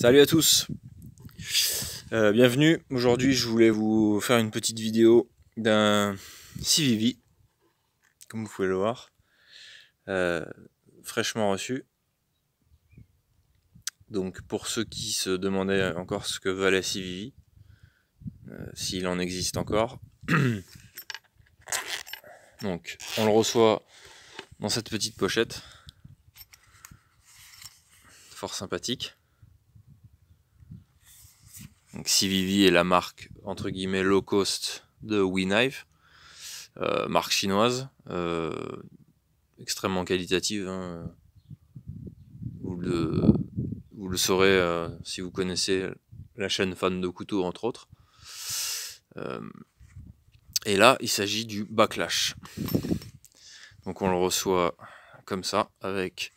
Salut à tous, bienvenue. Aujourd'hui je voulais vous faire une petite vidéo d'un CVV, comme vous pouvez le voir, fraîchement reçu. Donc pour ceux qui se demandaient encore ce que valait CVV, s'il en existe encore, donc on le reçoit dans cette petite pochette, fort sympathique. Donc CVV est la marque entre guillemets low cost de WeKnife, marque chinoise, extrêmement qualitative, hein. Vous le saurez si vous connaissez la chaîne Fan de Couteaux entre autres. Et là il s'agit du Backlash. Donc on le reçoit comme ça avec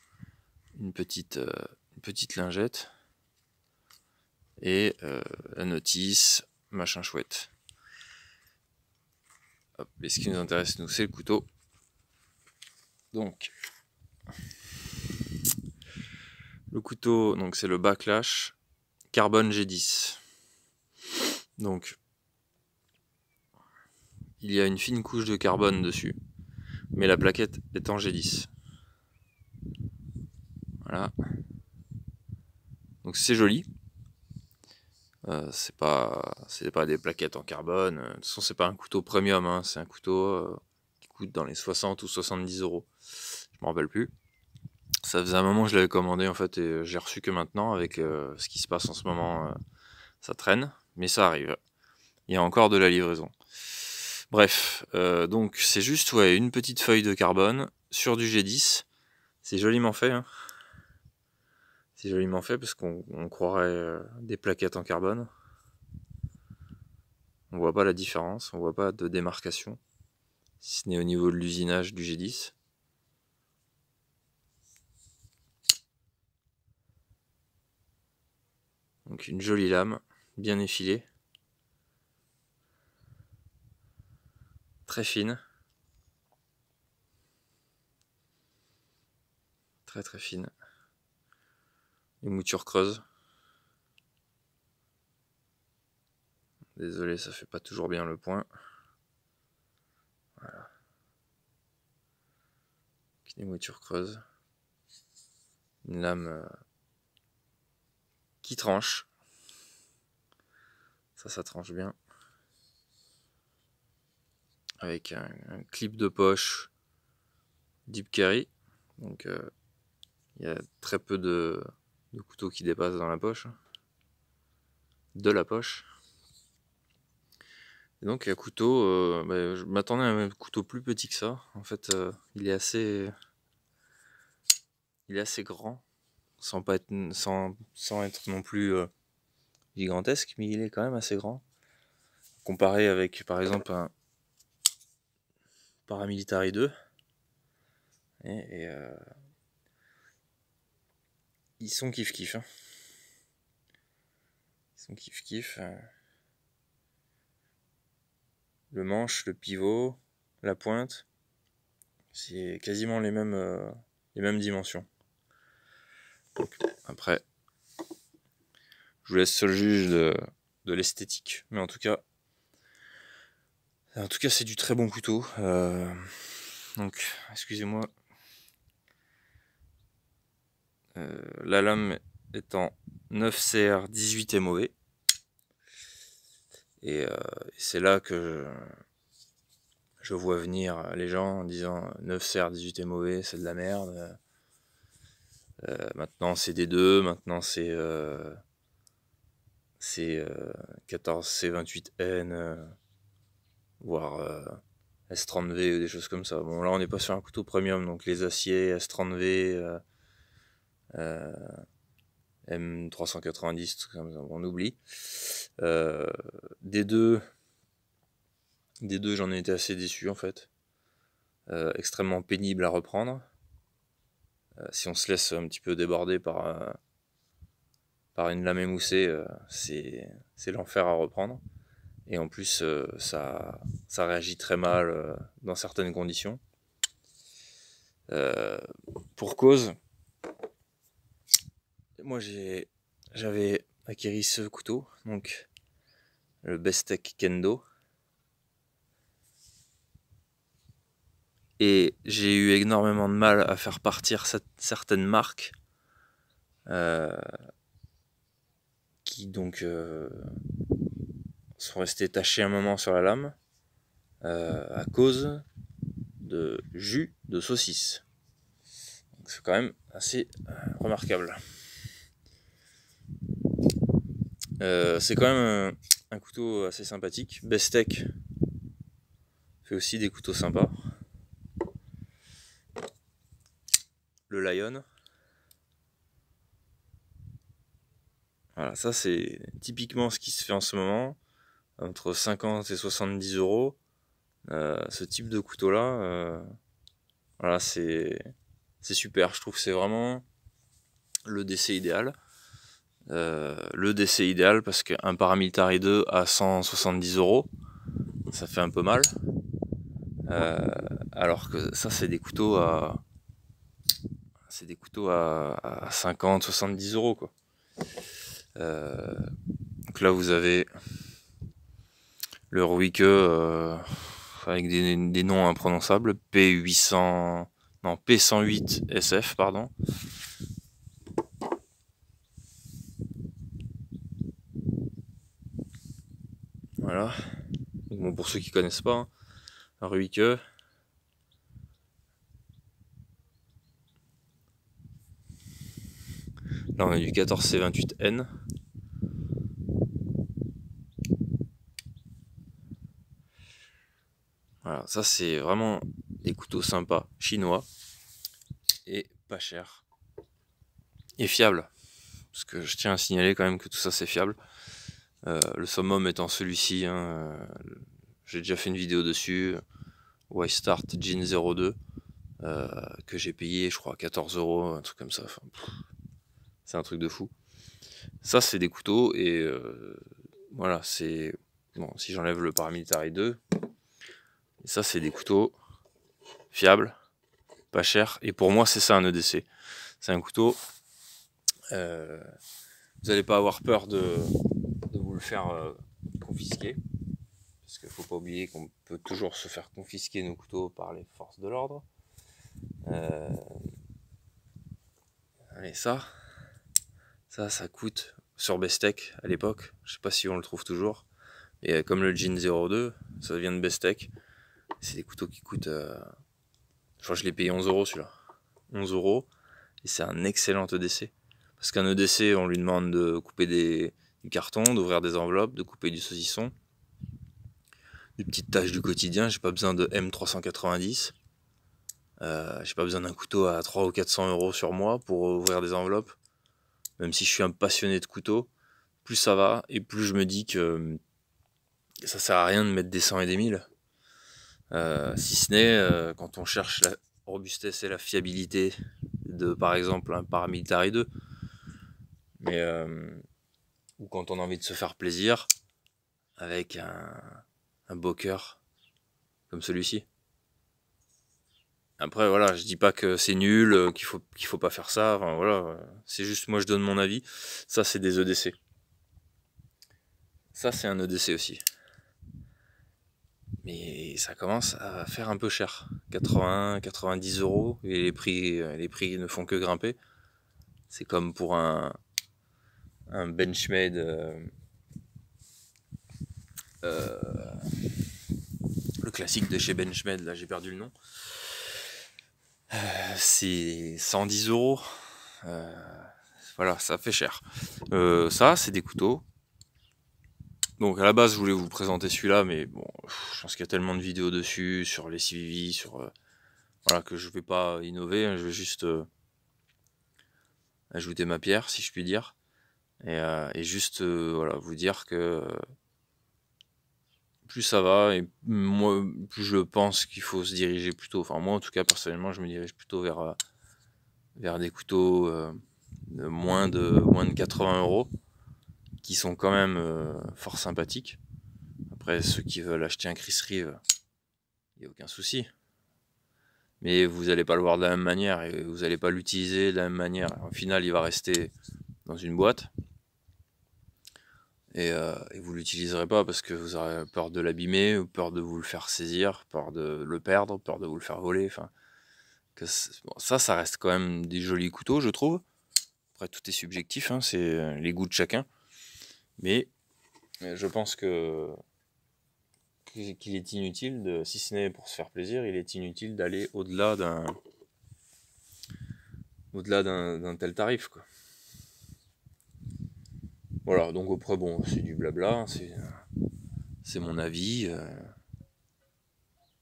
une petite lingette et la notice, machin chouette. Hop, et ce qui nous intéresse nous c'est le couteau. Donc le couteau, donc c'est le Backlash Carbone G10. Donc il y a une fine couche de carbone dessus, mais la plaquette est en G10. Voilà. Donc c'est joli. C'est pas des plaquettes en carbone. De toute façon, c'est pas un couteau premium, hein. C'est un couteau qui coûte dans les 60 ou 70 euros. Je me rappelle plus. Ça faisait un moment que je l'avais commandé en fait et j'ai reçu que maintenant avec ce qui se passe en ce moment. Ça traîne, mais ça arrive. Il y a encore de la livraison. Bref, donc c'est juste une petite feuille de carbone sur du G10. C'est joliment fait, hein. C'est joliment fait parce qu'on croirait des plaquettes en carbone. On voit pas la différence, on voit pas de démarcation, si ce n'est au niveau de l'usinage du G10. Donc une jolie lame, bien effilée, très fine, très fine. Une mouture creuse. Désolé, ça fait pas toujours bien le point. Voilà. Une mouture creuse. Une lame qui tranche. Ça tranche bien. Avec un clip de poche Deep Carry. Donc il y a très peu de couteaux qui dépassent dans la poche. De la poche. Et donc un couteau, je m'attendais à un couteau plus petit que ça. En fait, il est assez grand, sans être non plus gigantesque, mais il est quand même assez grand. Comparé avec par exemple un Paramilitary 2. Et ils sont kiff-kiff. Hein. Ils sont kiff-kiff. Le manche, le pivot, la pointe, c'est quasiment les mêmes dimensions. Donc, après, je vous laisse seul juge de l'esthétique, mais en tout cas c'est du très bon couteau. Donc, excusez-moi. La lame est en 9CR 18 MOV. Et c'est là que je vois venir les gens en disant 9CR 18 MOV, c'est de la merde. Maintenant c'est D2, maintenant c'est 14C28N, voire S30V ou des choses comme ça. Bon, là on n'est pas sur un couteau premium, donc les aciers S30V, M390, tout comme ça, on oublie. D2, j'en ai été assez déçu en fait. Extrêmement pénible à reprendre. Si on se laisse un petit peu déborder par une lame émoussée, c'est l'enfer à reprendre. Et en plus, ça réagit très mal dans certaines conditions. Pour cause, moi j'ai j'avais acquis ce couteau, donc le Bestech Kendo. Et j'ai eu énormément de mal à faire partir certaines marques qui donc sont restées tachées un moment sur la lame à cause de jus de saucisse. C'est quand même assez remarquable. C'est quand même un couteau assez sympathique. Bestech fait aussi des couteaux sympas. Le Lion. Voilà, ça c'est typiquement ce qui se fait en ce moment, entre 50 et 70 euros. Ce type de couteau là, voilà, c'est super. Je trouve que c'est vraiment le décès idéal. Le décès idéal parce qu'un Paramilitary 2 à 170 euros, ça fait un peu mal. Alors que ça c'est des couteaux à 50, 70 euros quoi. Donc là vous avez le Ruike avec des noms imprononçables, P108 SF pardon. Voilà. Donc bon, pour ceux qui connaissent pas, hein, un Ruike. Là on a du 14C28N. Voilà, ça c'est vraiment des couteaux sympas, chinois, et pas chers, et fiables. Parce que je tiens à signaler quand même que tout ça c'est fiable. Le summum étant celui-ci, hein, j'ai déjà fait une vidéo dessus, Y-Start Jean 02, que j'ai payé je crois 14 euros, un truc comme ça. Enfin, c'est un truc de fou. Ça c'est des couteaux et voilà, c'est bon, si j'enlève le Paramilitary 2, et ça c'est des couteaux fiables, pas chers, et pour moi c'est ça un EDC. C'est un couteau, vous n'allez pas avoir peur de vous le faire confisquer, parce qu'il ne faut pas oublier qu'on peut toujours se faire confisquer nos couteaux par les forces de l'ordre. Allez, ça coûte sur Bestech à l'époque, je sais pas si on le trouve toujours, et comme le Jean 02, ça vient de Bestech, c'est des couteaux qui coûtent, je crois que je l'ai payé 11 euros celui-là, 11 euros, et c'est un excellent EDC, parce qu'un EDC on lui demande de couper du carton, d'ouvrir des enveloppes, de couper du saucisson, des petites tâches du quotidien. J'ai pas besoin de M390, j'ai pas besoin d'un couteau à 300 ou 400 euros sur moi pour ouvrir des enveloppes. Même si je suis un passionné de couteaux, plus ça va et plus je me dis que ça sert à rien de mettre des 100 et des 1000. Si ce n'est quand on cherche la robustesse et la fiabilité de par exemple un Paramilitary 2, mais ou quand on a envie de se faire plaisir avec un Boker comme celui-ci. Après voilà, je dis pas que c'est nul, qu'il faut pas faire ça, enfin voilà, c'est juste moi je donne mon avis. Ça c'est des EDC. Ça c'est un EDC aussi. Mais ça commence à faire un peu cher. 80, 90 euros et les prix ne font que grimper. C'est comme pour un Benchmade, le classique de chez Benchmade, là j'ai perdu le nom. C'est 110 euros. Voilà, ça fait cher. Ça, c'est des couteaux. Donc à la base, je voulais vous présenter celui-là, mais bon, je pense qu'il y a tellement de vidéos dessus, sur les CVV, sur voilà, que je vais pas innover. Hein, je vais juste ajouter ma pierre, si je puis dire, et juste voilà, vous dire que plus ça va, et moi, plus je pense qu'il faut se diriger plutôt. Enfin, moi, en tout cas, personnellement, je me dirige plutôt vers des couteaux de moins de 80 euros, qui sont quand même fort sympathiques. Après, ceux qui veulent acheter un Chris Reeve, il n'y a aucun souci. Mais vous n'allez pas le voir de la même manière et vous n'allez pas l'utiliser de la même manière. Au final, il va rester dans une boîte. et vous l'utiliserez pas parce que vous aurez peur de l'abîmer, ou peur de vous le faire saisir, peur de le perdre, peur de vous le faire voler. Enfin, bon, ça reste quand même des jolis couteaux, je trouve. Après, tout est subjectif, hein, c'est les goûts de chacun. Mais je pense qu'il est inutile, si ce n'est pour se faire plaisir, il est inutile d'aller au-delà d'un tel tarif, quoi. Voilà, donc après, bon, c'est du blabla, hein, c'est mon avis,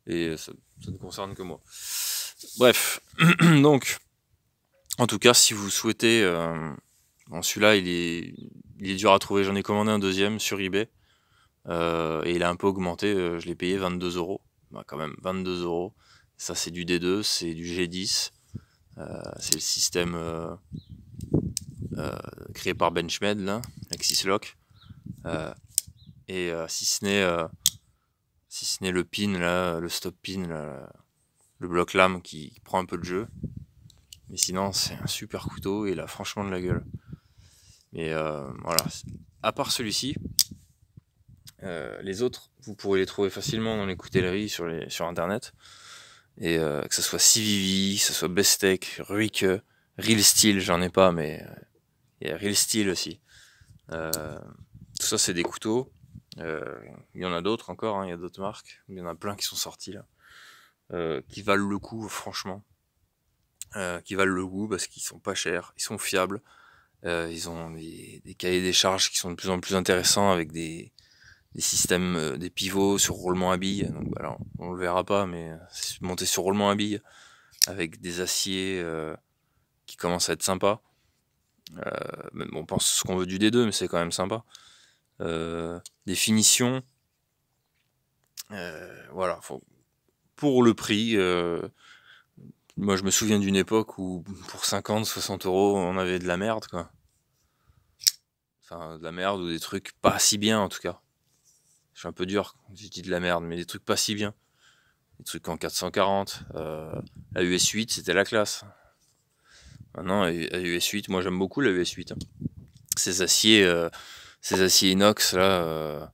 et ça ne concerne que moi. Bref, donc, en tout cas, si vous souhaitez... bon, celui-là, il est dur à trouver, j'en ai commandé un deuxième sur eBay, et il a un peu augmenté, je l'ai payé 22 €. Bah, quand même, 22 €. Ça, c'est du D2, c'est du G10, c'est le système créé par Benchmade, là, avec Syslock. Et si ce n'est le pin, là, le stop pin, là, le bloc lame qui prend un peu de jeu. Mais sinon, c'est un super couteau et il a franchement de la gueule. Mais voilà. À part celui-ci, les autres, vous pourrez les trouver facilement dans les coutelleries sur internet. Et que ce soit Civivi, que ce soit Bestech, Ruike, Real Steel, j'en ai pas, mais il y a Real Steel aussi. Tout ça, c'est des couteaux. Il y en a d'autres encore, hein, il y a d'autres marques. Il y en a plein qui sont sortis là. Qui valent le coup, franchement. Qui valent le coup parce qu'ils sont pas chers, ils sont fiables. Ils ont des cahiers des charges qui sont de plus en plus intéressants avec des systèmes, des pivots sur roulement à billes. Donc, alors, on le verra pas, mais c'est monté sur roulement à billes avec des aciers qui commencent à être sympas. On pense ce qu'on veut du D2, mais c'est quand même sympa. Des finitions. Voilà. Pour le prix, moi je me souviens d'une époque où pour 50, 60 €, on avait de la merde, quoi. Enfin, de la merde ou des trucs pas si bien en tout cas. Je suis un peu dur quand je dis de la merde, mais des trucs pas si bien. Des trucs en 440. La US 8, c'était la classe. Maintenant, la US 8, moi j'aime beaucoup la US 8. Hein. Ces aciers inox, là,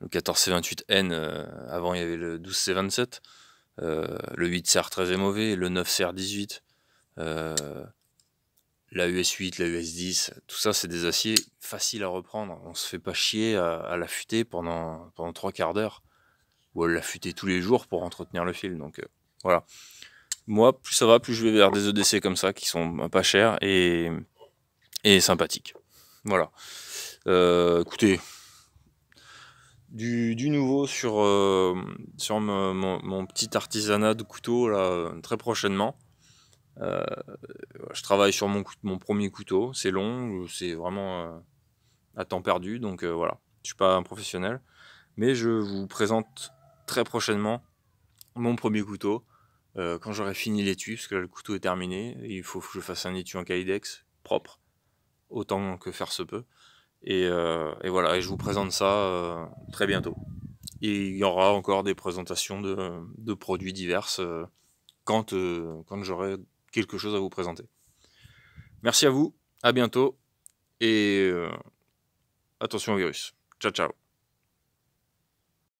le 14C28N, avant il y avait le 12C27, le 8CR13 est mauvais, le 9CR18, la US 8, la US 10, tout ça c'est des aciers faciles à reprendre. On se fait pas chier à l'affûter pendant 3 quarts d'heure, ou à l'affûter tous les jours pour entretenir le fil. Donc voilà. Moi, plus ça va, plus je vais vers des EDC comme ça, qui sont pas chers et sympathiques. Voilà. Écoutez, du nouveau sur mon petit artisanat de couteau là, très prochainement. Je travaille sur mon premier couteau, c'est long, c'est vraiment à temps perdu, donc voilà, je suis pas un professionnel, mais je vous présente très prochainement mon premier couteau, quand j'aurai fini l'étui, parce que là, le couteau est terminé, il faut que je fasse un étui en Kydex propre, autant que faire se peut, et voilà, et je vous présente ça très bientôt. Et il y aura encore des présentations de produits divers quand j'aurai quelque chose à vous présenter. Merci à vous, à bientôt, et attention au virus. Ciao, ciao.